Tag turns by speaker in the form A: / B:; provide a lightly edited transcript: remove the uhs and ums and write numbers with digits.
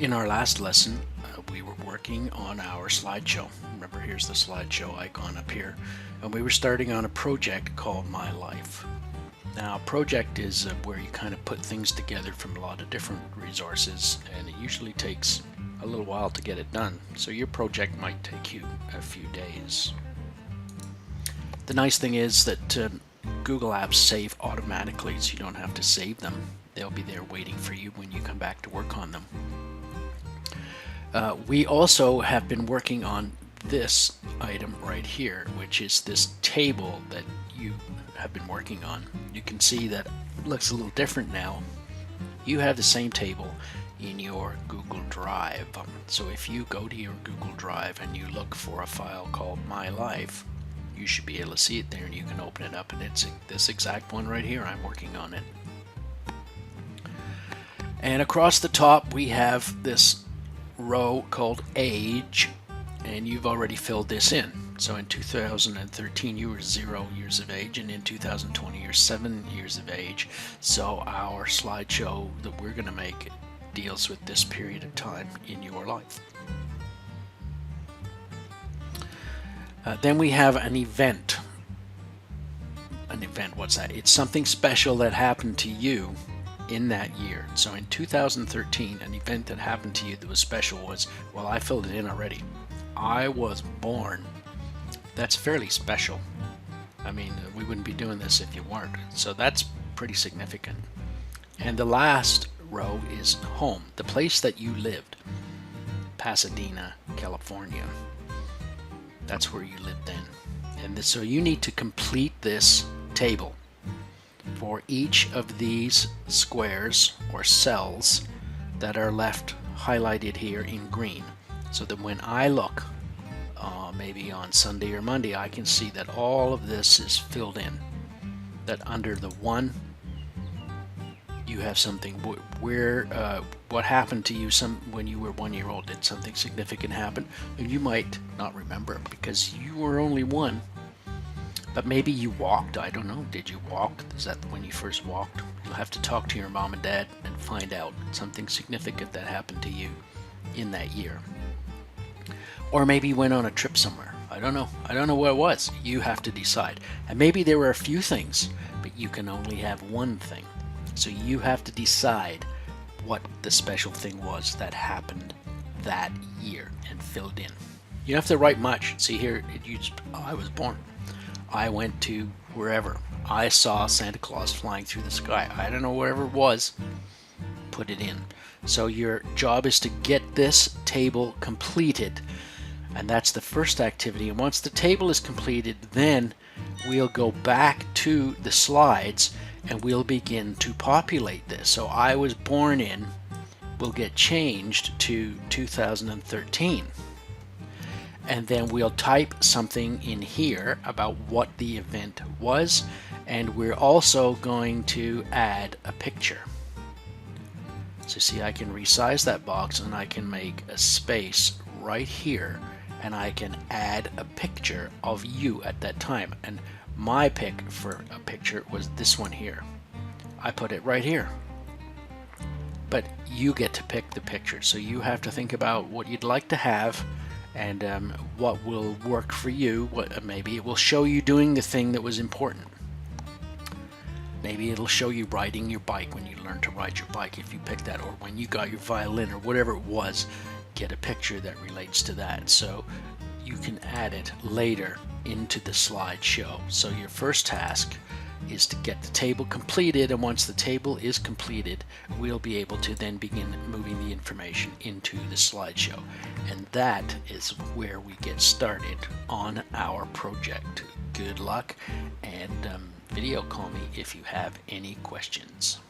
A: In our last lesson, we were working on our slideshow. Remember, here's the slideshow icon up here. And we were starting on a project called My Life. Now, a project is where you kind of put things together from a lot of different resources, and it usually takes a little while to get it done. So your project might take you a few days. The nice thing is that Google Apps save automatically, so you don't have to save them. They'll be there waiting for you when you come back to work on them. We also have been working on this item right here, which is this table that you have been working on. You can see that it looks a little different now. You have the same table in your Google Drive. So if you go to your Google Drive and you look for a file called My Life, you should be able to see it there, and you can open it up, and it's this exact one right here. I'm working on it. And across the top we have this row called age, and you've already filled this in. So in 2013 you were 0 years of age, and in 2020 you're 7 years of age. So our slideshow that we're going to make deals with this period of time in your life. Then we have an event. An event, what's that? It's something special that happened to you in that year. So in 2013, an event that happened to you that was special was, well, I filled it in already. I was born. That's fairly special. I mean, we wouldn't be doing this if you weren't. So that's pretty significant. And the last row is home, the place that you lived. Pasadena, California. That's where you lived then. And so you need to complete this table for each of these squares or cells that are left highlighted here in green, so that when I look maybe on Sunday or Monday, I can see that all of this is filled in, that under the one you have something where what happened to you when you were 1 year old. Did something significant happen? And you might not remember because you were only one. But maybe you walked. I don't know. Did you walk? Is that when you first walked? You'll have to talk to your mom and dad and find out something significant that happened to you in that year. Or maybe you went on a trip somewhere. I don't know. I don't know what it was. You have to decide. And maybe there were a few things, but you can only have one thing. So you have to decide what the special thing was that happened that year and filled in. You don't have to write much. See here, I was born. I went to wherever. I saw Santa Claus flying through the sky. I don't know, whatever it was, put it in. So your job is to get this table completed. And that's the first activity. And once the table is completed, then we'll go back to the slides and we'll begin to populate this. So I was born in will get changed to 2013. And then we'll type something in here about what the event was, and we're also going to add a picture. So see, I can resize that box and I can make a space right here, and I can add a picture of you at that time. And my pick for a picture was this one here. I put it right here. But you get to pick the picture, so you have to think about what you'd like to have and what will work for you. Maybe it will show you doing the thing that was important. Maybe it'll show you riding your bike when you learn to ride your bike, if you pick that, or when you got your violin or whatever it was. Get a picture that relates to that, so you can add it later into the slideshow. So your first task is to get the table completed, and once the table is completed, we'll be able to then begin moving the information into the slideshow. And that is where we get started on our project. Good luck, and video call me if you have any questions.